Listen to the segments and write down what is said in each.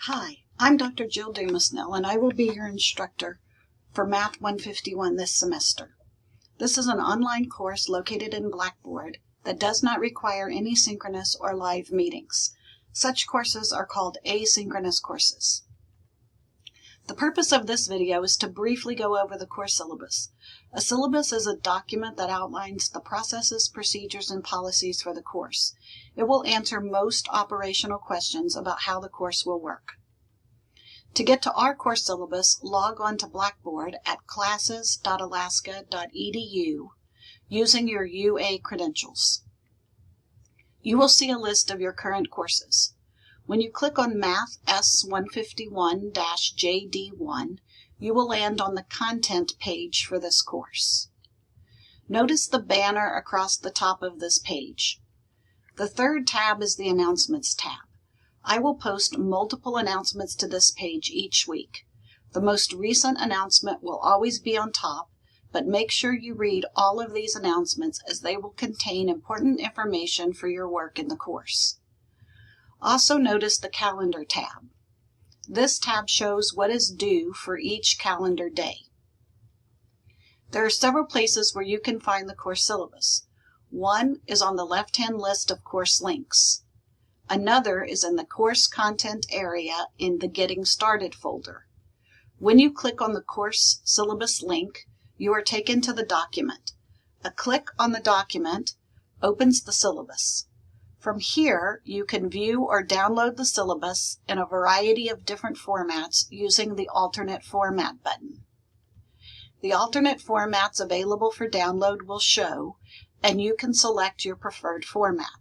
Hi, I'm Dr. Jill Dumasnell, and I will be your instructor for Math 151 this semester. This is an online course located in Blackboard that does not require any synchronous or live meetings. Such courses are called asynchronous courses. The purpose of this video is to briefly go over the course syllabus. A syllabus is a document that outlines the processes, procedures, and policies for the course. It will answer most operational questions about how the course will work. To get to our course syllabus, log on to Blackboard at classes.alaska.edu using your UA credentials. You will see a list of your current courses. When you click on Math S151-JD1, you will land on the content page for this course. Notice the banner across the top of this page. The third tab is the Announcements tab. I will post multiple announcements to this page each week. The most recent announcement will always be on top, but make sure you read all of these announcements as they will contain important information for your work in the course. Also notice the Calendar tab. This tab shows what is due for each calendar day. There are several places where you can find the course syllabus. One is on the left-hand list of course links. Another is in the course content area in the Getting Started folder. When you click on the course syllabus link, you are taken to the document. A click on the document opens the syllabus. From here, you can view or download the syllabus in a variety of different formats using the Alternate Format button. The alternate formats available for download will show, and you can select your preferred format.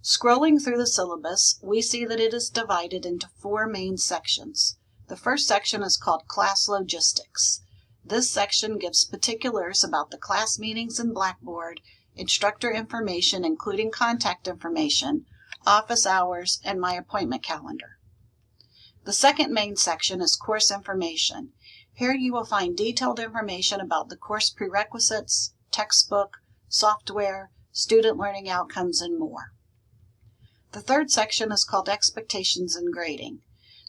Scrolling through the syllabus, we see that it is divided into four main sections. The first section is called Class Logistics. This section gives particulars about the class meetings in Blackboard, instructor information including contact information, office hours, and my appointment calendar. The second main section is Course Information. Here you will find detailed information about the course prerequisites, textbook, software, student learning outcomes, and more. The third section is called Expectations and Grading.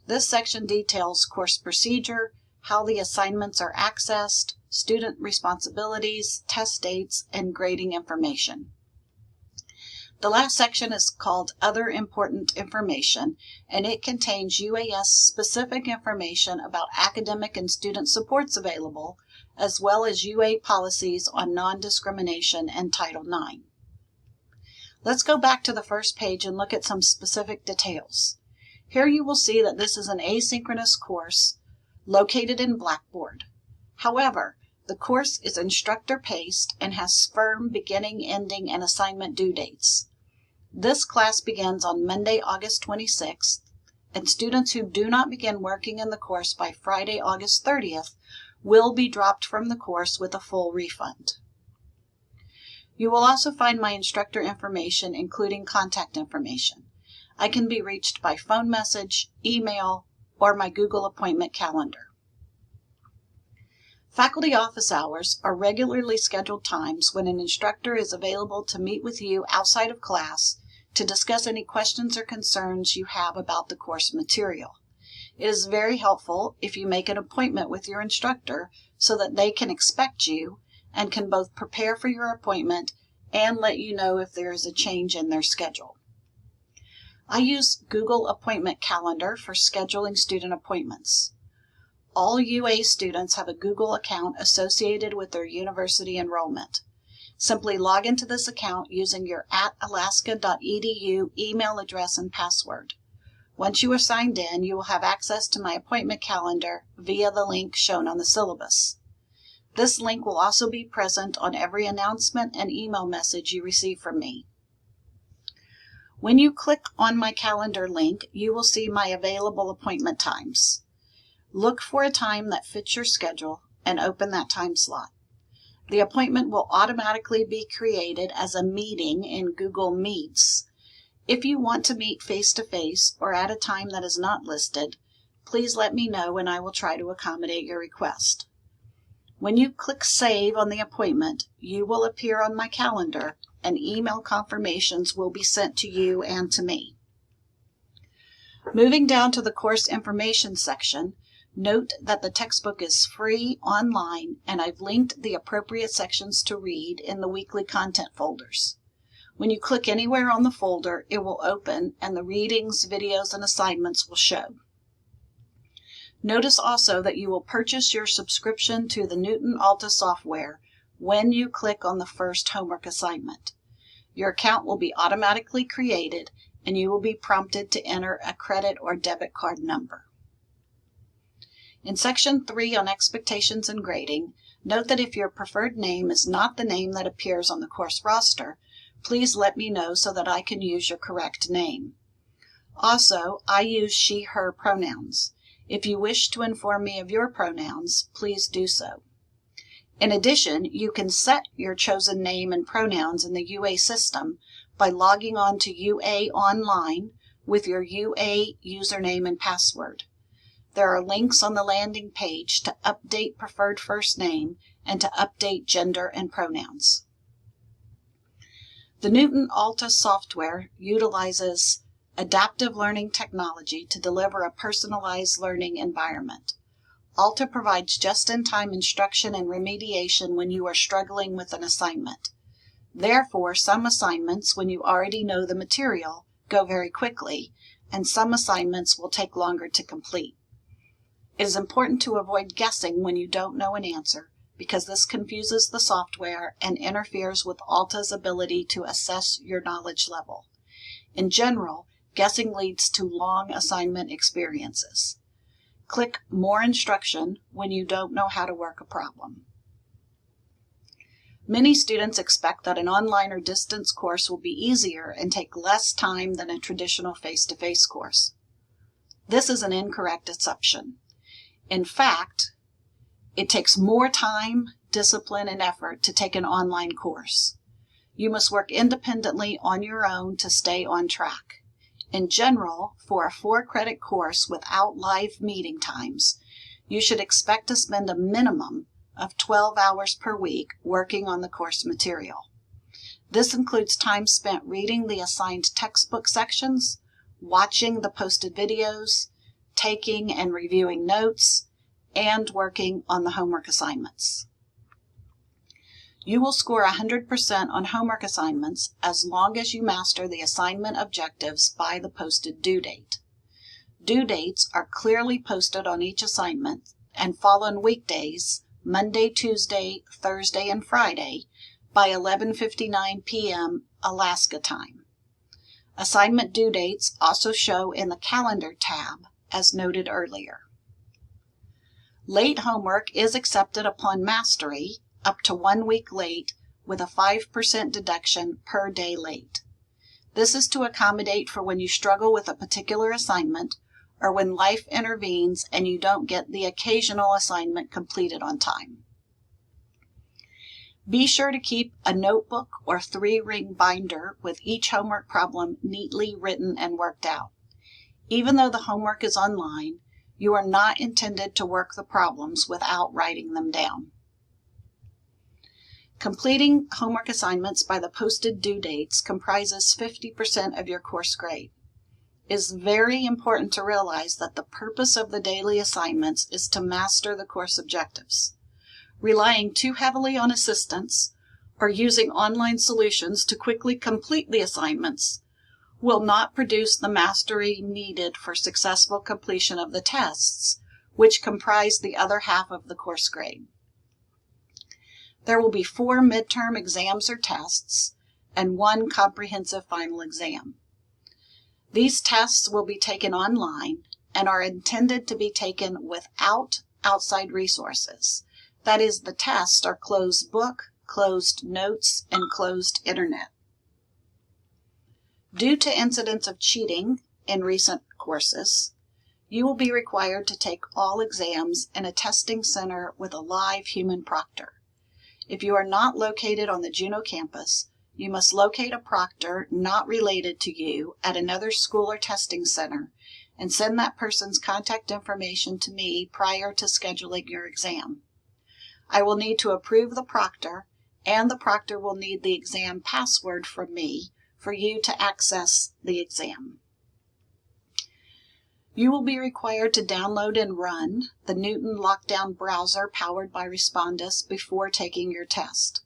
This section details course procedure, how the assignments are accessed, student responsibilities, test dates, and grading information. The last section is called Other Important Information, and it contains UAS-specific information about academic and student supports available, as well as UA policies on non-discrimination and Title IX. Let's go back to the first page and look at some specific details. Here you will see that this is an asynchronous course located in Blackboard. However, the course is instructor-paced and has firm beginning, ending, and assignment due dates. This class begins on Monday, August 26th, and students who do not begin working in the course by Friday, August 30th will be dropped from the course with a full refund. You will also find my instructor information, including contact information. I can be reached by phone message, email, or my Google appointment calendar. Faculty office hours are regularly scheduled times when an instructor is available to meet with you outside of class to discuss any questions or concerns you have about the course material. It is very helpful if you make an appointment with your instructor so that they can expect you and can both prepare for your appointment and let you know if there is a change in their schedule. I use Google Appointment Calendar for scheduling student appointments. All UA students have a Google account associated with their university enrollment. Simply log into this account using your @alaska.edu email address and password. Once you are signed in, you will have access to my appointment calendar via the link shown on the syllabus. This link will also be present on every announcement and email message you receive from me. When you click on my calendar link, you will see my available appointment times. Look for a time that fits your schedule and open that time slot. The appointment will automatically be created as a meeting in Google Meets. If you want to meet face-to-face or at a time that is not listed, please let me know and I will try to accommodate your request. When you click Save on the appointment, you will appear on my calendar and email confirmations will be sent to you and to me. Moving down to the course information section, note that the textbook is free online and I've linked the appropriate sections to read in the weekly content folders. When you click anywhere on the folder, it will open and the readings, videos, and assignments will show. Notice also that you will purchase your subscription to the Newton Alta software when you click on the first homework assignment. Your account will be automatically created and you will be prompted to enter a credit or debit card number. In Section 3 on Expectations and Grading, note that if your preferred name is not the name that appears on the course roster, please let me know so that I can use your correct name. Also, I use she, her pronouns. If you wish to inform me of your pronouns, please do so. In addition, you can set your chosen name and pronouns in the UA system by logging on to UA Online with your UA username and password. There are links on the landing page to update preferred first name and to update gender and pronouns. The Newton Alta software utilizes adaptive learning technology to deliver a personalized learning environment. Alta provides just-in-time instruction and remediation when you are struggling with an assignment. Therefore, some assignments, when you already know the material, go very quickly, and some assignments will take longer to complete. It is important to avoid guessing when you don't know an answer, because this confuses the software and interferes with Alta's ability to assess your knowledge level. In general, guessing leads to long assignment experiences. Click More Instruction when you don't know how to work a problem. Many students expect that an online or distance course will be easier and take less time than a traditional face-to-face course. This is an incorrect assumption. In fact, it takes more time, discipline, and effort to take an online course. You must work independently on your own to stay on track. In general, for a 4-credit course without live meeting times, you should expect to spend a minimum of 12 hours per week working on the course material. This includes time spent reading the assigned textbook sections, watching the posted videos, taking and reviewing notes, and working on the homework assignments. You will score 100% on homework assignments as long as you master the assignment objectives by the posted due date. Due dates are clearly posted on each assignment and fall on weekdays, Monday, Tuesday, Thursday, and Friday by 11:59 p.m. Alaska time. Assignment due dates also show in the Calendar tab, as noted earlier. Late homework is accepted upon mastery, up to 1 week late, with a 5% deduction per day late. This is to accommodate for when you struggle with a particular assignment or when life intervenes and you don't get the occasional assignment completed on time. Be sure to keep a notebook or 3-ring binder with each homework problem neatly written and worked out. Even though the homework is online, you are not intended to work the problems without writing them down. Completing homework assignments by the posted due dates comprises 50% of your course grade. It is very important to realize that the purpose of the daily assignments is to master the course objectives. Relying too heavily on assistance or using online solutions to quickly complete the assignments will not produce the mastery needed for successful completion of the tests, which comprise the other half of the course grade. There will be 4 midterm exams or tests and 1 comprehensive final exam. These tests will be taken online and are intended to be taken without outside resources. That is, the tests are closed book, closed notes, and closed internet. Due to incidents of cheating in recent courses, you will be required to take all exams in a testing center with a live human proctor. If you are not located on the Juneau campus, you must locate a proctor not related to you at another school or testing center and send that person's contact information to me prior to scheduling your exam. I will need to approve the proctor, and the proctor will need the exam password from me for you to access the exam. You will be required to download and run the Newton Lockdown browser powered by Respondus before taking your test.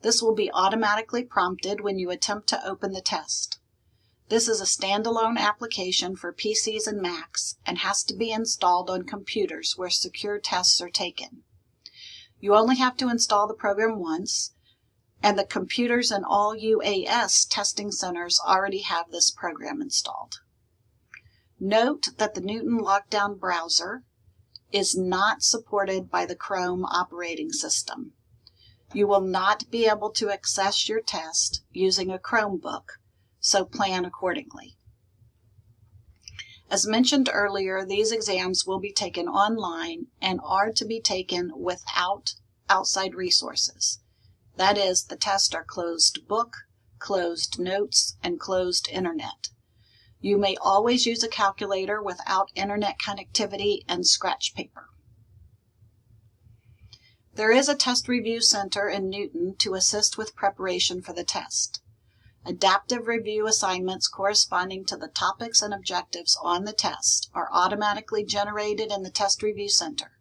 This will be automatically prompted when you attempt to open the test. This is a standalone application for PCs and Macs and has to be installed on computers where secure tests are taken. You only have to install the program once, and the computers in all UAS testing centers already have this program installed. Note that the Newton Lockdown browser is not supported by the Chrome operating system. You will not be able to access your test using a Chromebook, so plan accordingly. As mentioned earlier, these exams will be taken online and are to be taken without outside resources. That is, the tests are closed book, closed notes, and closed internet. You may always use a calculator without internet connectivity and scratch paper. There is a test review center in Newton to assist with preparation for the test. Adaptive review assignments corresponding to the topics and objectives on the test are automatically generated in the Test Review Center.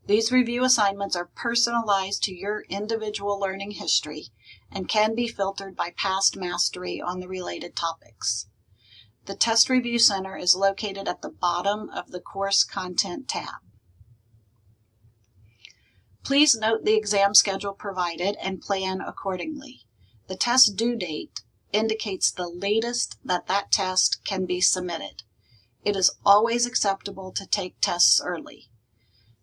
These review assignments are personalized to your individual learning history and can be filtered by past mastery on the related topics. The Test Review Center is located at the bottom of the Course Content tab. Please note the exam schedule provided and plan accordingly. The test due date indicates the latest that test can be submitted. It is always acceptable to take tests early.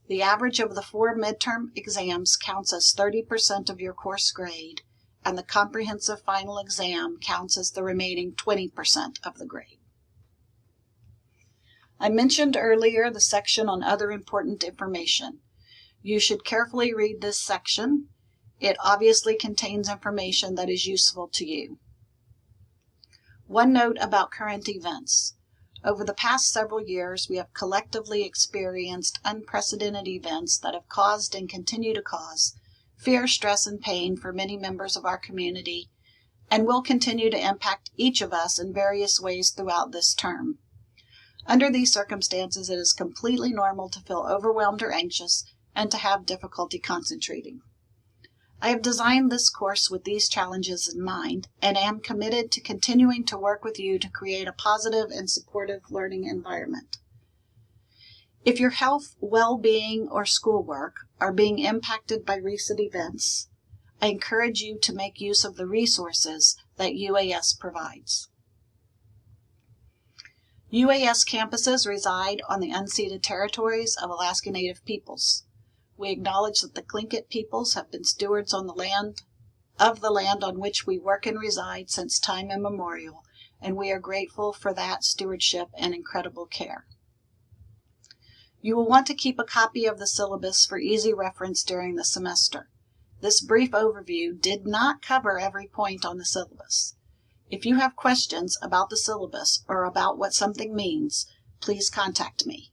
The average of the 4 midterm exams counts as 30% of your course grade, and the comprehensive final exam counts as the remaining 20% of the grade. I mentioned earlier the section on other important information. You should carefully read this section. It obviously contains information that is useful to you. One note about current events. Over the past several years, we have collectively experienced unprecedented events that have caused and continue to cause fear, stress, and pain for many members of our community, and will continue to impact each of us in various ways throughout this term. Under these circumstances, it is completely normal to feel overwhelmed or anxious and to have difficulty concentrating. I have designed this course with these challenges in mind and am committed to continuing to work with you to create a positive and supportive learning environment. If your health, well-being, or schoolwork are being impacted by recent events, I encourage you to make use of the resources that UAS provides. UAS campuses reside on the unceded territories of Alaska Native peoples. We acknowledge that the Tlingit peoples have been stewards on the land on which we work and reside since time immemorial, and we are grateful for that stewardship and incredible care. You will want to keep a copy of the syllabus for easy reference during the semester. This brief overview did not cover every point on the syllabus. If you have questions about the syllabus or about what something means, please contact me.